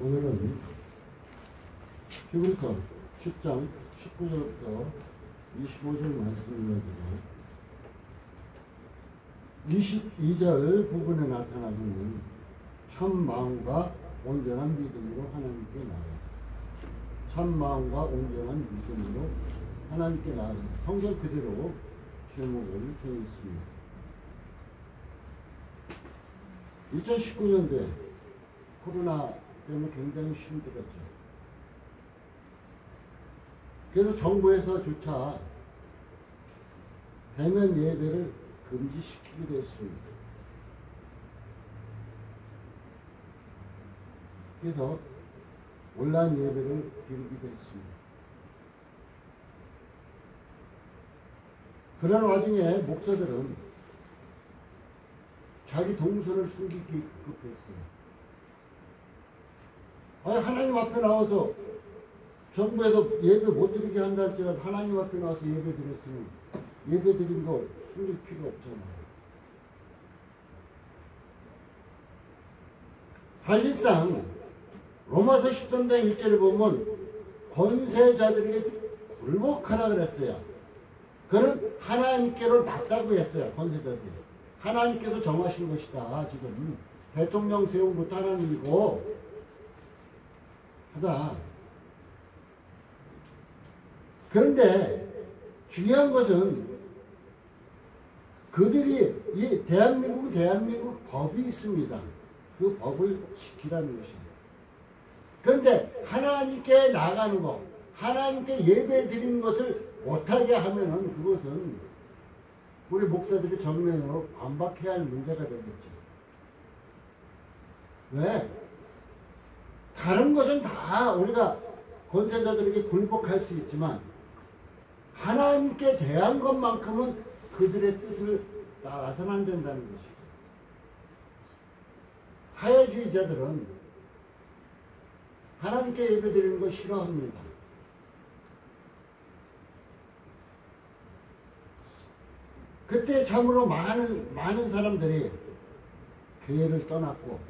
오늘은 히브리서 10장 19절부터 25절 말씀을 가지고 22절 부분에 나타나는 참 마음과 온전한 믿음으로 하나님께 나아가 참 마음과 온전한 믿음으로 하나님께 나아가 성경 그대로 제목을 정했습니다. 2019년도에 코로나 때문에 굉장히 힘들었죠. 그래서 정부에서조차 대면 예배를 금지시키기도 했습니다. 그래서 온라인 예배를 드리기도 했습니다. 그런 와중에 목사들은 자기 동선을 숨기기 급급했어요. 아니, 하나님 앞에 나와서 정부에서 예배 못 드리게 한다 할지라도 하나님 앞에 나와서 예배 드렸으면 예배 드린 거 숨길 필요 없잖아요. 사실상 로마서 13장 1절에 보면 권세자들에게 굴복하라 그랬어요. 그는 하나님께로 낫다고 했어요. 권세자들이. 하나님께서 정하신 것이다. 지금 대통령 세운 것도 하나님이고 하다. 그런데 중요한 것은 그들이 이 대한민국 법이 있습니다. 그 법을 지키라는 것입니다. 그런데 하나님께 나가는 것, 하나님께 예배 드리는 것을 못하게 하면은 그것은 우리 목사들이 정면으로 반박해야 할 문제가 되겠죠. 왜? 다른 것은 다 우리가 권세자들에게 굴복할 수 있지만 하나님께 대한 것만큼은 그들의 뜻을 따라서는 안 된다는 것이죠. 사회주의자들은 하나님께 예배드리는 걸 싫어합니다. 그때 참으로 많은 사람들이 교회를 떠났고,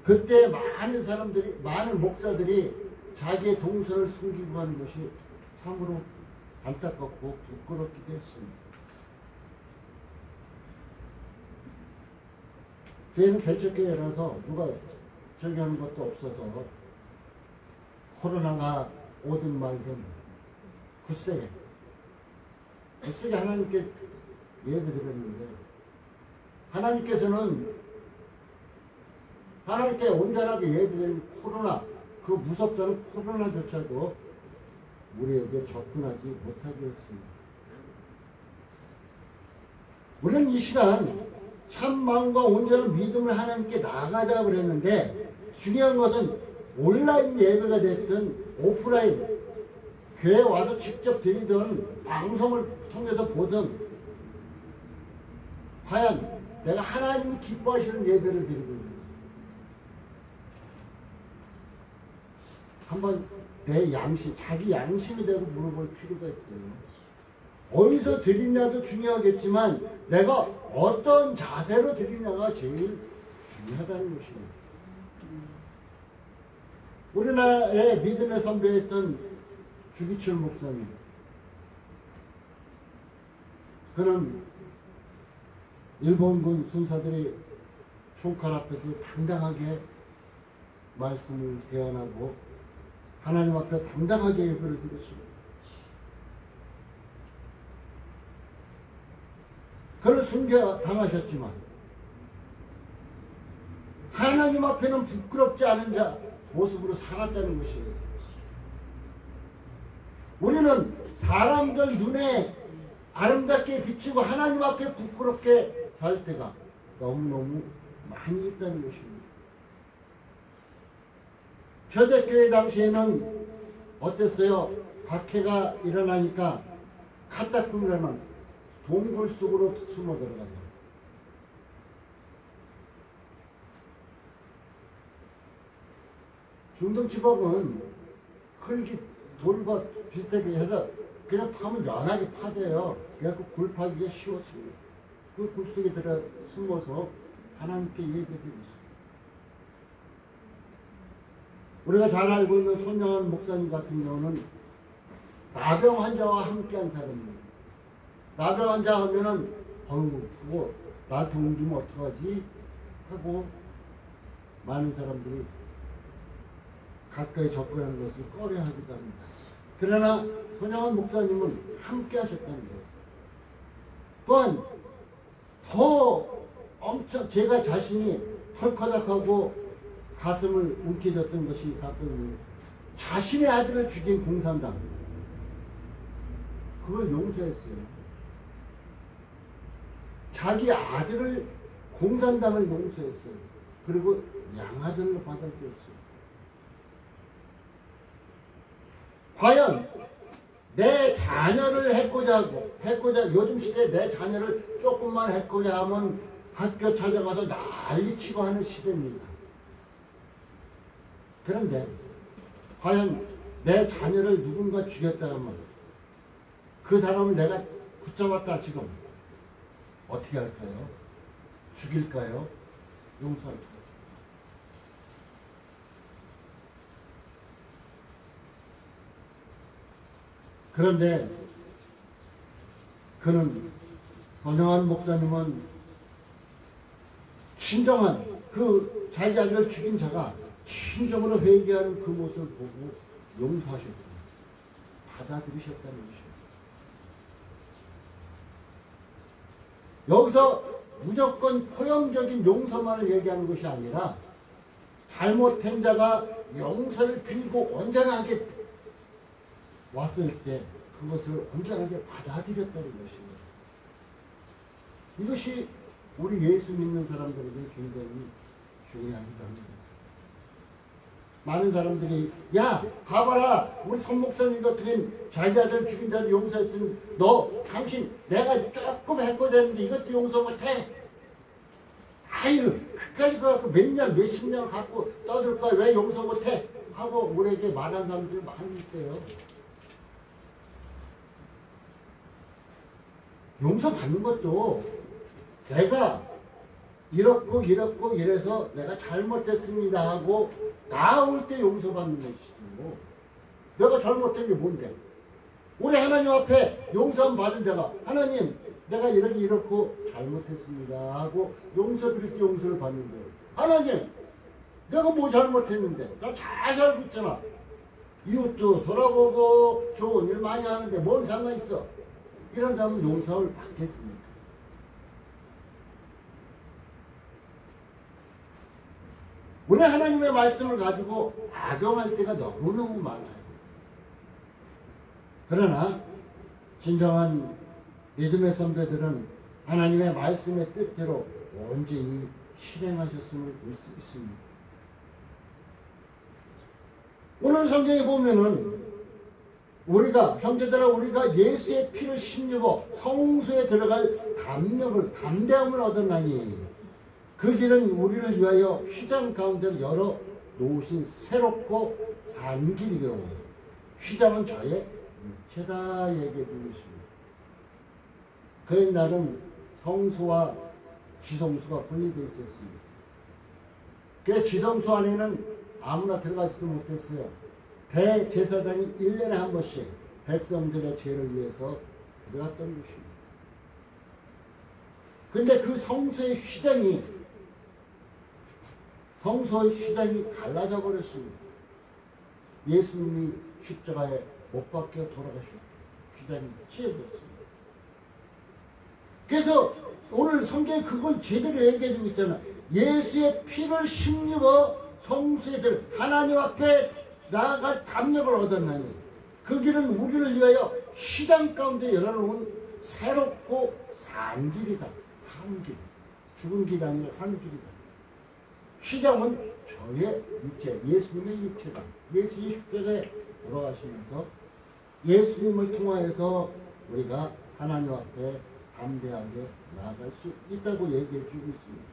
그때 많은 목사들이 자기의 동선을 숨기고 하는 것이 참으로 안타깝고 부끄럽기도 했습니다. 저희는 개척교회라서 누가 저기 하는 것도 없어서 코로나가 오든 말든 굳세게 하나님께 예배드렸는데 하나님께서는 하나님께 온전하게 예배드리는 코로나, 그 무섭다는 코로나조차도 우리에게 접근하지 못하게 했습니다. 우리는 이 시간 참 마음과 온전한 믿음을 하나님께 나가자고 그랬는데 중요한 것은 온라인 예배가 됐든 오프라인 교회 와서 직접 드리든 방송을 통해서 보든 과연 내가 하나님이 기뻐하시는 예배를 드리고 있는 한번 내 양심, 자기 양심이 되고 물어볼 필요가 있어요. 어디서 드리냐도 중요하겠지만 내가 어떤 자세로 드리냐가 제일 중요하다는 것입니다. 우리나라의 믿음의 선배였던 주기철 목사님, 그는 일본군 순사들이 총칼 앞에서 당당하게 말씀을 대언하고 하나님 앞에 당당하게 예배를 드렸습니다. 그는 순교당하셨지만 하나님 앞에는 부끄럽지 않은 자 모습으로 살았다는 것이에요. 우리는 사람들 눈에 아름답게 비치고 하나님 앞에 부끄럽게 살 때가 너무너무 많이 있다는 것입니다. 초대교회 당시에는 어땠어요? 박해가 일어나니까 카타콤이라는 동굴 속으로 숨어 들어가서 중동지법은 흙이 돌과 비슷하게 해서 그냥 파면 연하게 파져요. 그래서 굴 파기가 쉬웠습니다. 그 굴 속에 들어 숨어서 하나님께 예배드리고 있습니다. 우리가 잘 알고 있는 손영환 목사님 같은 경우는 나병 환자와 함께한 사람입니다. 나병 환자 하면은 그거 나한테 옮기면 어떡하지 하고 많은 사람들이 가까이 접근하는 것을 꺼려하기도 합니다. 그러나 손영환 목사님은 함께 하셨다는 거예요. 또한 더 엄청 제가 자신이 털커덕하고 가슴을 움켜쥐었던 것이 사건이에요. 자신의 아들을 죽인 공산당, 그걸 용서했어요. 자기 아들을, 공산당을 용서했어요. 그리고 양아들로 받아들였어요. 과연 내 자녀를 해코자 요즘 시대에 내 자녀를 조금만 해코자 하면 학교 찾아가서 난리치고 하는 시대입니다. 그런데 과연 내 자녀를 누군가 죽였다 하면 그 사람을 내가 붙잡았다 지금 어떻게 할까요? 죽일까요? 용서할까요? 그런데 그는 손영환 목사님은 진정한 그 자기 아들을 죽인 자가 진정으로 회개하는 그 모습을 보고 용서하셨고 받아들이셨다는 것입니다. 여기서 무조건 포용적인 용서만을 얘기하는 것이 아니라 잘못한 자가 용서를 빌고 온전하게 왔을 때 그것을 온전하게 받아들였다는 것입니다. 이것이 우리 예수 믿는 사람들에게 굉장히 중요하기도 합니다. 많은 사람들이 야 봐봐라 우리 손 목사님 같은 자기 아들 죽인 자들 용서했더니 너 당신 내가 조금 했거든 했는데 이것도 용서 못해? 아유 그까지 갖고 몇 년 몇십 년 갖고 떠들 거야 왜 용서 못해? 하고 우리에게 말하는 사람들이 많이 있어요. 용서받는 것도 내가 이렇고 이래서 내가 잘못했습니다 하고 나올 때 용서받는 것이고 내가 잘못된 게 뭔데? 우리 하나님 앞에 용서 받은 자가 하나님 내가 이렇고 잘못했습니다 하고 용서 드릴 때 용서를 받는 거예요. 하나님 내가 뭐 잘못했는데 나 잘 살고 있잖아. 이웃도 돌아보고 좋은 일 많이 하는데 뭔 상관 있어? 이런 사람은 용서를 받겠습니까? 우리 하나님의 말씀을 가지고 악용할 때가 너무너무 많아요. 그러나 진정한 믿음의 선배들은 하나님의 말씀의 뜻대로 온전히 실행하셨음을 볼 수 있습니다. 오늘 성경에 보면은 형제들아 우리가 예수의 피를 힘입어 성소에 들어갈 담대함을 얻었나니 그 길은 우리를 위하여 휘장 가운데를 열어 놓으신 새롭고 산 길이요 휘장은 저의 육체다 얘기해 주는 것입니다. 그 옛날은 성소와 지성소가 분리되어 있었습니다. 그 지성소 안에는 아무나 들어가지도 못했어요. 대제사장이 1년에 한 번씩 백성들의 죄를 위해서 들어갔던 것입니다. 근데 그 성소의 휘장이 갈라져 버렸습니다. 예수님이 십자가에 못 박혀 돌아가셨고 휘장이 찢어졌습니다. 그래서 오늘 성경에 그걸 제대로 얘기해 주고 있잖아. 예수의 피를 힘입어 성소에 들어 하나님 앞에 나아갈 담력을 얻었나니 그 길은 우리를 위하여 시장 가운데 열어놓은 새롭고 산 길이다. 산 길. 죽은 길이 아니라 산 길이다. 시장은 저의 육체, 예수님의 육체다. 예수님이 십자가에 돌아가시면서 예수님을 통하여서 우리가 하나님 앞에 담대하게 나아갈 수 있다고 얘기해 주고 있습니다.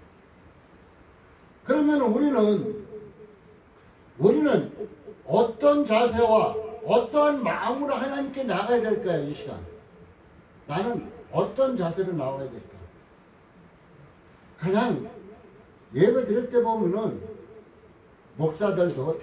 그러면 우리는 어떤 자세와 어떠한 마음으로 하나님께 나가야 될까요? 이 시간 나는 어떤 자세로 나와야 될까? 그냥 예배 드릴 때 보면은 목사들도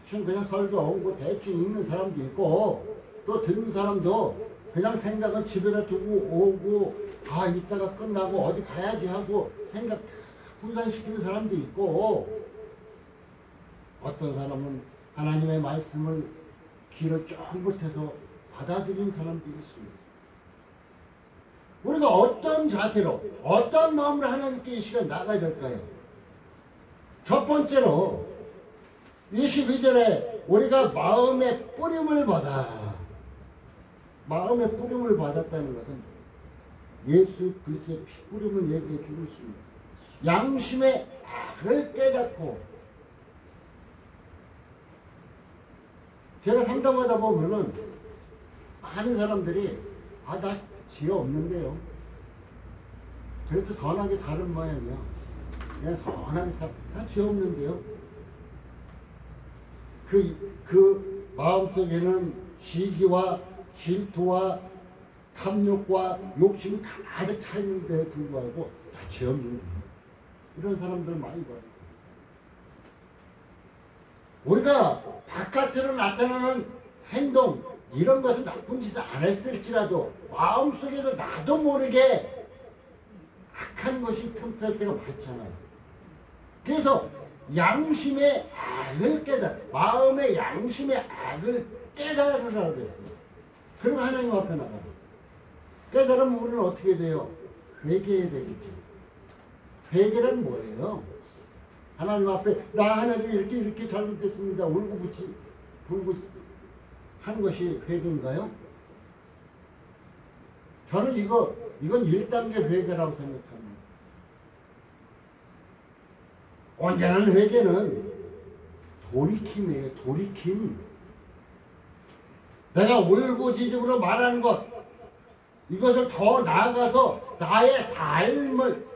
대충 그냥 설교 오고 대충 읽는 사람도 있고 또 듣는 사람도 그냥 생각은 집에다 두고 오고 아 이따가 끝나고 어디 가야지 하고 생각 다 분산시키는 사람도 있고 어떤 사람은 하나님의 말씀을 귀를 쫑긋해서 받아들이는 사람도 있습니다. 우리가 어떤 자세로 어떤 마음으로 하나님께 이 시간 나가야 될까요? 첫 번째로 22절에 우리가 마음의 뿌림을 받아 마음의 뿌림을 받았다는 것은 예수 그리스도의 피뿌림을 얘기해 주고 있습니다. 양심의 악을 깨닫고 제가 상담하다 보면은 많은 사람들이 아 나 죄 없는데요. 그래도 선하게 사는 모양이야. 그냥 선하게 나 죄 없는데요. 그 마음속에는 시기와 질투와 탐욕과 욕심이 가득 차 있는데 불구하고 나 죄 없는데 이런 사람들 많이 봤어요. 우리가 바깥으로 나타나는 행동 이런 것은 나쁜 짓을 안 했을지라도 마음속에도 나도 모르게 악한 것이 틈탈 때가 많잖아요. 그래서 양심의 악을 마음의 양심의 악을 깨달으라고 했어요. 그럼 하나님 앞에 나가요. 깨달으면 우리는 어떻게 돼요? 회개해야 되겠죠. 회개란 뭐예요? 하나님 앞에 나 하나님 이렇게 잘못했습니다. 불고 하는 것이 회개인가요? 저는 이건 1단계 회개라고 생각합니다. 온전한 회개는 돌이킴이에요. 돌이킴. 내가 울고짖음으로 말하는 것 이것을 더 나아가서 나의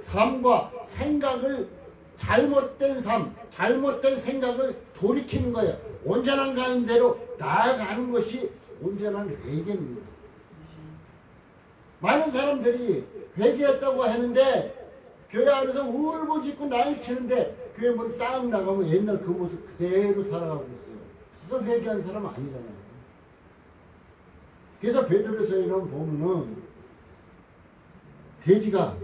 삶과 생각을 잘못된 생각을 돌이키는 거예요. 온전한 가운데로 나아가는 것이 온전한 회개입니다. 많은 사람들이 회개했다고 하는데 교회 안에서 울고짖고 난리치는데 교회 문 딱 나가면 옛날 그 모습 그대로 살아가고 있어요. 그거 회개한 사람 아니잖아요. 그래서 베드로서에는 보면은 돼지가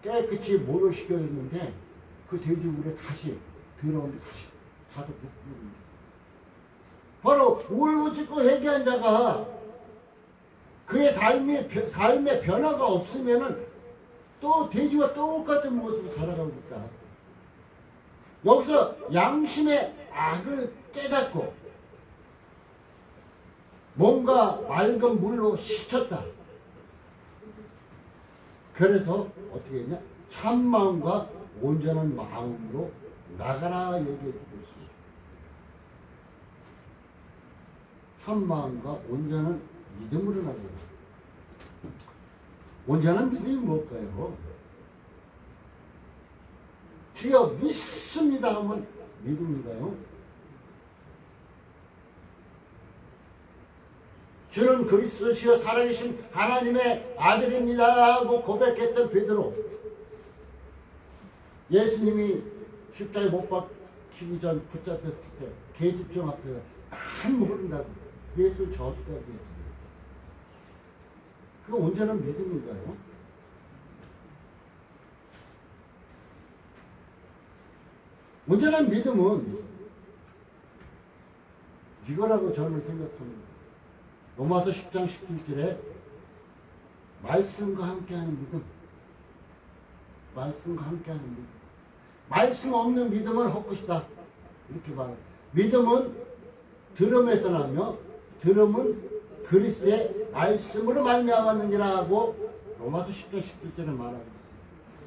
깨끗이 모로 시켜줬는데 그 돼지굴에 다시 들어오는데 다시 가서 눕습니다. 바로 울고짖고 회개한 자가 그의 삶의 변화가 없으면은 또 돼지와 똑같은 모습으로 살아가고 있다. 여기서 양심의 악을 깨닫고 뭔가 맑은 물로 씻혔다. 그래서 어떻게 했냐? 참마음과 온전한 마음으로 나가라 얘기해 주고 있습니다. 참마음과 온전한 믿음으로 나가라. 온전한 믿음이 뭘까요? 주여 믿습니다 하면 믿음인가요? 주는 그리스도시여 살아계신 하나님의 아들입니다 하고 고백했던 베드로. 예수님이 십자가에 못 박히기 전 붙잡혔을 때 계집종 앞에서 난 모른다고 예수를 저주까지 했잖아요. 그거 온전한 믿음인가요? 온전한 믿음은 이거라고 저는 생각합니다. 로마서 10장 17절에 말씀과 함께하는 믿음. 말씀과 함께하는 믿음. 말씀 없는 믿음은 헛것이다. 이렇게 말해요. 믿음은 들음에서 나며 들음은 그리스도의 말씀으로 말미암았느니라 하고 로마서 10장 17절에 말하고 있습니다.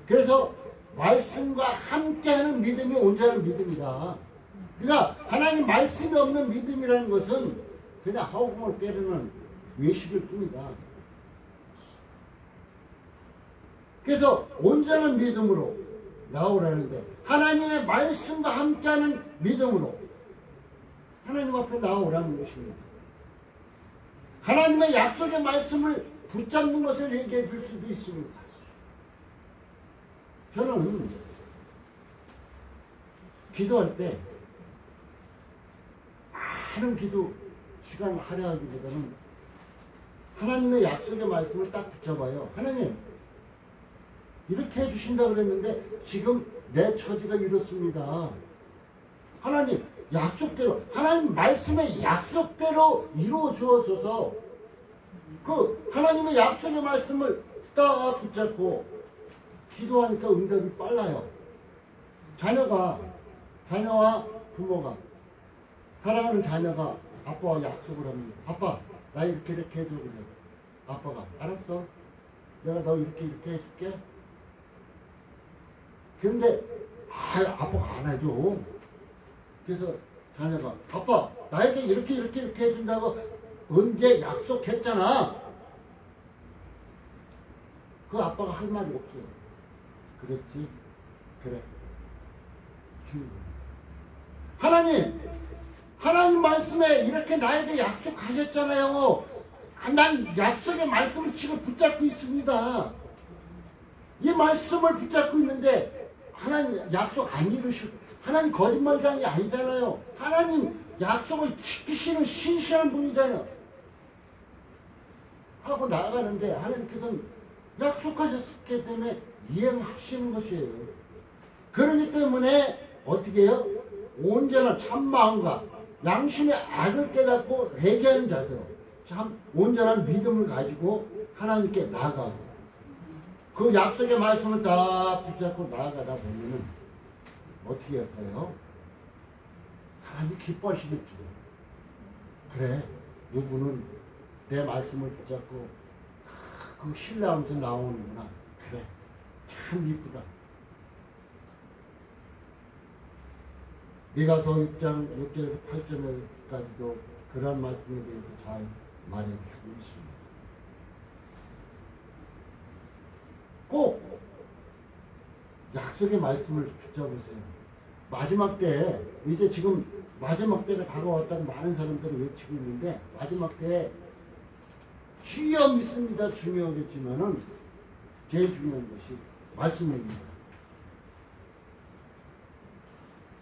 그래서 말씀과 함께하는 믿음이 온전한 믿음이다. 그러니까 하나님 말씀이 없는 믿음이라는 것은 그냥 허공을 때리는 외식일 뿐이다. 그래서 온전한 믿음으로 나오라는데 하나님의 말씀과 함께하는 믿음으로 하나님 앞에 나오라는 것입니다. 하나님의 약속의 말씀을 붙잡는 것을 얘기해 줄 수도 있습니다. 저는 기도할 때 많은 기도 시간을 할애하기보다는 하나님의 약속의 말씀을 딱 붙잡아요. 하나님 이렇게 해주신다 그랬는데 지금 내 처지가 이렇습니다. 하나님 약속대로, 하나님 말씀의 약속대로 이루어 주어서 그 하나님의 약속의 말씀을 딱 붙잡고 기도하니까 응답이 빨라요. 자녀와 부모가, 사랑하는 자녀가 아빠와 약속을 합니다. 아빠 나 이렇게 해줘. 그래. 아빠가 알았어, 내가 너 이렇게 해줄게. 근데 아빠가 안 해줘. 그래서 자녀가 아빠 나에게 이렇게 해준다고 언제 약속했잖아. 그 아빠가 할 말이 없어요. 그랬지? 그래. 하나님 말씀에 이렇게 나에게 약속하셨잖아요. 난 약속의 말씀을 지금 붙잡고 있습니다. 이 말씀을 붙잡고 있는데 하나님 약속 안 이루실, 하나님 거짓말장이 아니잖아요. 하나님 약속을 지키시는 신실한 분이잖아요. 하고 나아가는데 하나님께서는 약속하셨기 때문에 이행하시는 것이에요. 그렇기 때문에 어떻게 해요? 온전한 참마음과 양심의 악을 깨닫고 회개하는 자세로 참 온전한 믿음을 가지고 하나님께 나아가고 그 약속의 말씀을 다 붙잡고 나아가다 보면은 어떻게 할까요? 하나님 기뻐하시겠죠. 그래, 누구는 내 말씀을 붙잡고 그 신뢰하면서 나오는구나. 그래, 참 이쁘다. 미가서 6장 6절에서 8절까지도 그런 말씀에 대해서 잘 말해주시고 있습니다. 꼭 약속의 말씀을 붙잡으세요. 마지막 때, 이제 지금 마지막 때가 다가왔다고 많은 사람들이 외치고 있는데 마지막 때에 주여 믿습니다 중요하겠지만은 제일 중요한 것이 말씀입니다.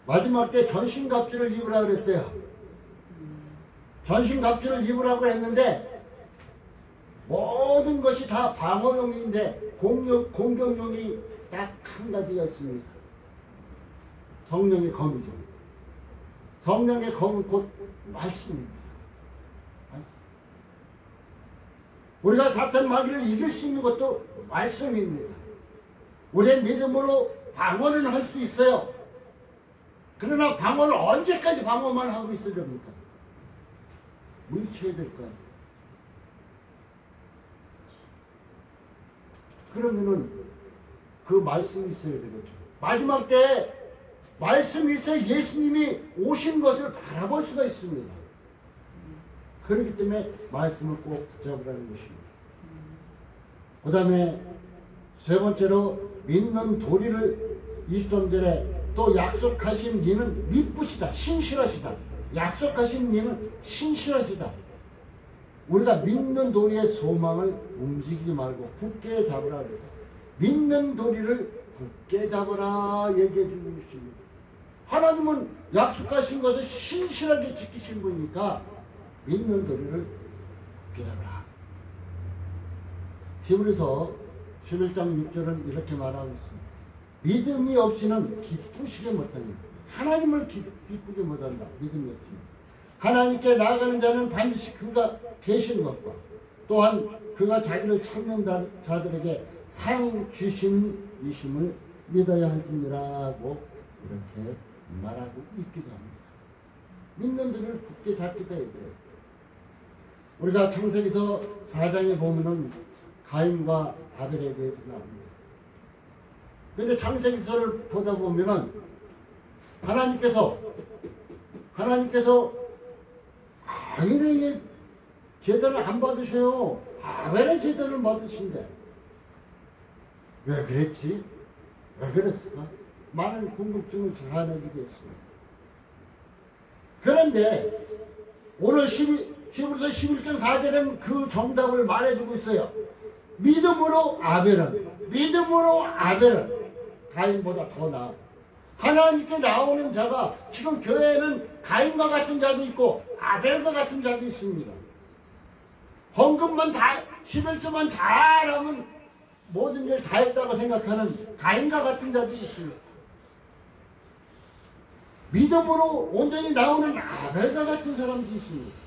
마지막 때 전신갑주를 입으라고 그랬어요. 전신갑주를 입으라고 했는데 모든 것이 다 방어용인데 공격용이 딱 한 가지가 있습니다. 성령의 검이죠. 성령의 검은 곧 말씀입니다. 말씀. 우리가 사탄 마귀를 이길 수 있는 것도 말씀입니다. 우리의 믿음으로 방어는 할 수 있어요. 그러나 방어를 언제까지 방어만 하고 있어야 됩니까? 물리쳐야 될 거 아니에요. 그러면은 그 말씀이 있어야 되겠죠. 마지막 때 말씀이 있어야 예수님이 오신 것을 바라볼 수가 있습니다. 그렇기 때문에 말씀을 꼭 붙잡으라는 것입니다. 그 다음에 세 번째로 믿는 도리를 23절에 또 약속하신 이는 미쁘시다, 신실하시다. 약속하신 이는 신실하시다. 우리가 믿는 도리의 소망을 움직이지 말고 굳게 잡으라 그래서 믿는 도리를 굳게 잡으라 얘기해 주는 것입니다. 하나님은 약속하신 것을 신실하게 지키신 분이니까 믿는 도리를 굳게 잡으라. 히브리서 11장 6절은 이렇게 말하고 있습니다. 믿음이 없이는 기쁘시게 못합니다. 하나님을 기쁘게 못한다. 믿음이 없이는. 하나님께 나아가는 자는 반드시 그가 계신 것과 또한 그가 자기를 찾는 자들에게 상 주신 이심을 믿어야 할지니라고 이렇게 말하고 있기도 합니다. 믿는 들을 굳게 잡기도 해야 돼요. 우리가 창세기서 4장에 보면은 가인과 아벨에 대해서 나옵니다. 근데 창세기서를 보다 보면은 하나님께서 가인에게 제단을 안 받으셔요. 아벨의 제단을 받으신대. 왜 그랬지? 왜 그랬을까? 많은 궁금증을 자아내기도 했습니다. 그런데 오늘 히브리서 11장 4절에는 그 정답을 말해주고 있어요. 믿음으로 아벨은 가인보다 더 나아. 하나님께 나오는 자가 지금 교회에는 가인과 같은 자도 있고 아벨과 같은 자도 있습니다. 헌금만 다 11조만 잘하면 모든 일 다 했다고 생각하는 가인과 같은 자도 있습니다. 믿음으로 온전히 나오는 아벨과 같은 사람도 있습니다.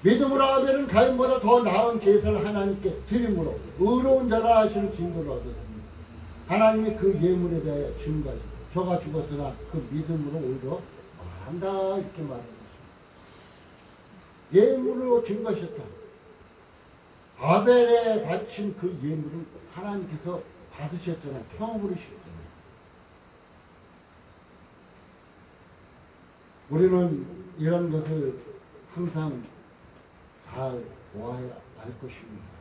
믿음으로 아벨은 가인보다 더 나은 제사를 하나님께 드림으로 의로운 자라 하시는 증거를 얻었습니다. 하나님이 그 예물에 대하여 증거하십니다. 저가 죽었으나 그 믿음으로 오히려 말한다 이렇게 말하고 있습니다. 예물로 증거하셨다. 아벨에 바친 그 예물을 하나님께서 받으셨잖아요. 태워버리셨잖아요. 우리는 이런 것을 항상 잘 보아야 할 것입니다.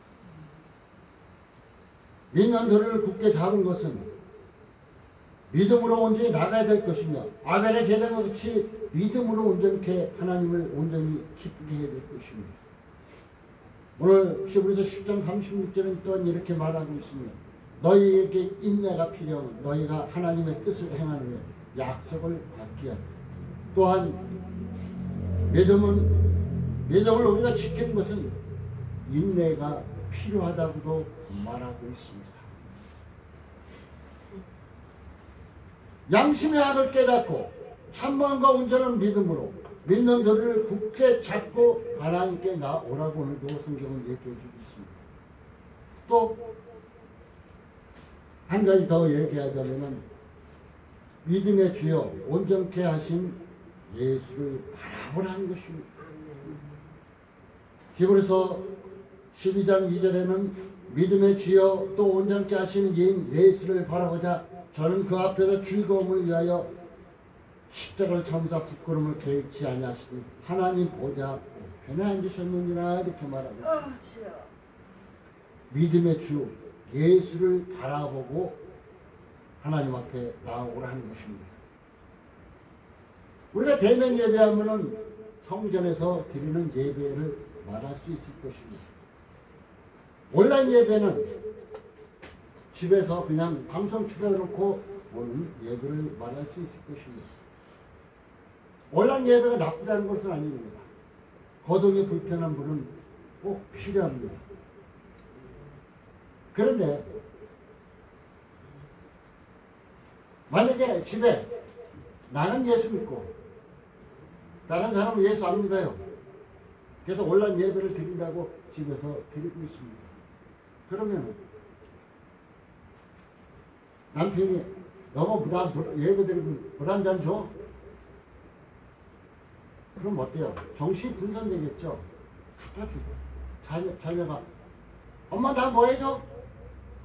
믿는 너를 굳게 잡은 것은 믿음으로 온전히 나가야 될 것이며 아벨의 제사와 같이 믿음으로 온전케 하나님을 온전히 기쁘게 해야 될 것입니다. 오늘 히브리서 10장 36절은 또한 이렇게 말하고 있습니다. 너희에게 인내가 필요하면 너희가 하나님의 뜻을 행하는 데 약속을 받게 하라. 또한 믿음을 우리가 지키는 것은 인내가 필요하다고도 말하고 있습니다. 양심의 악을 깨닫고 참마음과 온전한 믿음으로 믿는 너를 굳게 잡고 하나님께 나오라고 오늘도 성경은 얘기해 주고 있습니다. 또 한 가지 더 얘기하자면 믿음의 주여 온전케 하신 예수를 바라보라는 것입니다. 히브리서 12장 2절에는 믿음의 주여 또 온전케 하신 이인 예수를 바라보자 저는 그 앞에서 즐거움을 위하여 십자가를 참으사 부끄러움을 개의치 아니하시니 하나님 보좌 편에 앉으셨느니라 이렇게 말하고 믿음의 주 예수를 바라보고 하나님 앞에 나오라는 것입니다. 우리가 대면 예배하면은 성전에서 드리는 예배를 말할 수 있을 것입니다. 온라인 예배는 집에서 그냥 방송 틀어놓고 오는 예배를 말할 수 있을 것입니다. 온라인 예배가 나쁘다는 것은 아닙니다. 거동이 불편한 분은 꼭 필요합니다. 그런데 만약에 집에 나는 예수 믿고 다른 사람은 예수 안 믿어요. 그래서 온라인 예배를 드린다고 집에서 드리고 있습니다. 그러면 남편이 너무 예배 드리고 물 한 잔 줘? 그럼 어때요? 정신이 분산되겠죠? 갖다 주고 자녀가 엄마 나 뭐 해줘?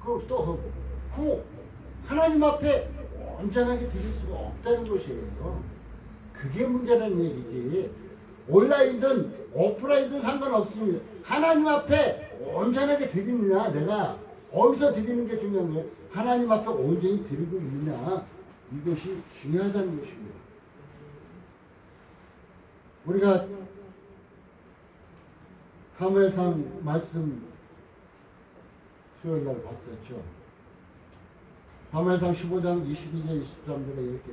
그거 또 하고 그 하나님 앞에 온전하게 드릴 수가 없다는 것이에요. 그게 문제라는 얘기지. 온라인이든 오프라인이든 상관없습니다. 하나님 앞에 온전하게 드리느냐 내가 어디서 드리는 게 중요한 거예요. 하나님 앞에 온전히 드리고 있느냐 이것이 중요하다는 것입니다. 우리가 사무엘상 말씀 수요일날 봤었죠. 사무엘상 15장 22절 23절에 이렇게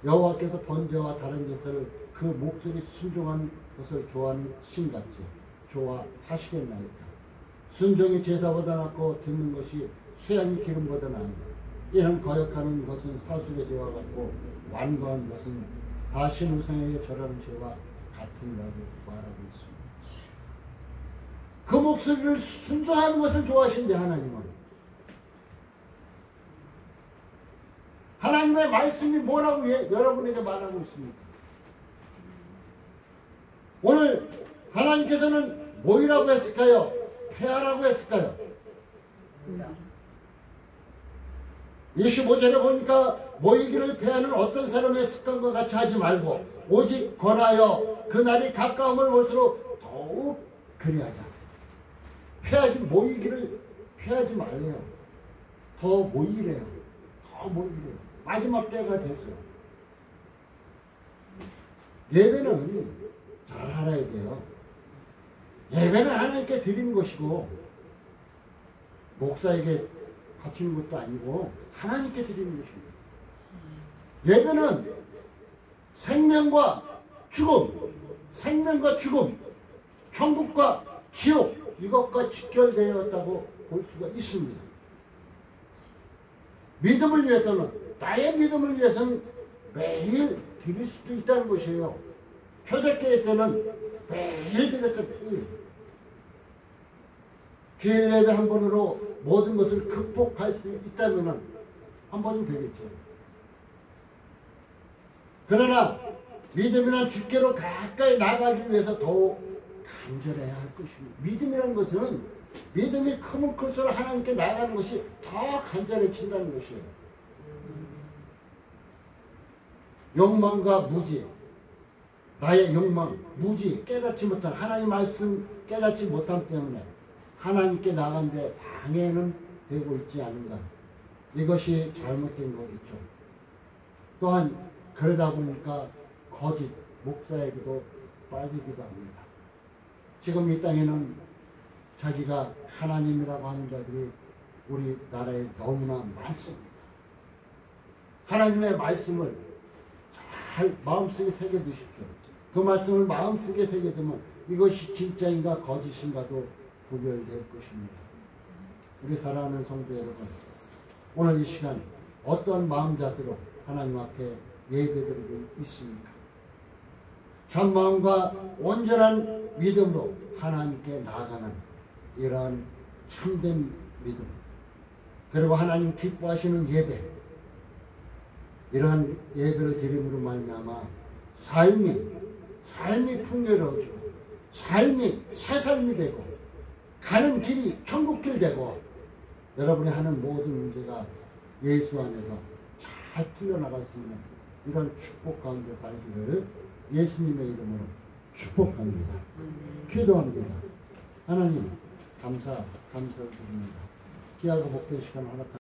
여호와께서 번제와 다른 제사를 그 목소리 순종한 것을 좋아하는 신같이 좋아하시겠나이까. 순종이 제사보다 낫고 듣는 것이 수양이 기름보다 나으니 이는 거역하는 것은 사술의 죄와 같고 완고한 것은 사신 우상에게 절하는 죄와 같으니라고 말하고 있습니다. 그 목소리를 순종하는 것을 좋아하신대. 하나님의 말씀이 뭐라고 여러분에게 말하고 있습니까? 오늘 하나님께서는 뭐이라고 했을까요? 폐하라고 했을까요? 25절에 보니까 모이기를 폐하는 어떤 사람의 습관과 같이 하지 말고 오직 권하여 그 날이 가까움을 볼수록 더욱 그리하자. 모이기를 폐하지 말래요. 더 모이래요. 마지막 때가 됐어요. 예배는 잘 알아야 돼요. 예배는 하나님께 드리는 것이고 목사에게 바치는 것도 아니고 하나님께 드리는 것입니다. 예배는 생명과 죽음, 천국과 지옥, 이것과 직결되었다고 볼 수가 있습니다. 믿음을 위해서는, 나의 믿음을 위해서는 매일 드릴 수도 있다는 것이에요. 초대교회 때는 매일 드렸어요. 매일. 주일 예배 한 번으로 모든 것을 극복할 수 있다면 한 번은 되겠죠. 그러나 믿음이란 주께로 가까이 나가기 위해서 더욱 간절해야 할 것입니다. 믿음이라는 것은 믿음이 크면 클수록 하나님께 나가는 것이 더 간절해진다는 것이에요. 욕망과 무지, 나의 욕망, 무지, 깨닫지 못한 하나님 말씀 깨닫지 못함 때문에 하나님께 나간데 방해는 되고 있지 않은가. 이것이 잘못된 거겠죠. 또한 그러다 보니까 거짓 목사에게도 빠지기도 합니다. 지금 이 땅에는 자기가 하나님이라고 하는 자들이 우리나라에 너무나 많습니다. 하나님의 말씀을 잘 마음속에 새겨두십시오. 그 말씀을 마음속에 새겨두면 이것이 진짜인가 거짓인가도 구별될 것입니다. 우리 사랑하는 성도 여러분, 오늘 이 시간 어떤 마음 자세로 하나님 앞에 예배드리고 있습니까? 전 마음과 온전한 믿음으로 하나님께 나아가는 이러한 참된 믿음, 그리고 하나님 기뻐하시는 예배, 이러한 예배를 드림으로 말미암아 삶이 풍요로워지고 삶이 새 삶이 되고 가는 길이 천국길 되고 여러분이 하는 모든 문제가 예수 안에서 잘 풀려나갈 수 있는 이런 축복 가운데 살기를 예수님의 이름으로 축복합니다. 기도합니다. 하나님 감사를 드립니다. 귀하고 복된 시간 허락하시고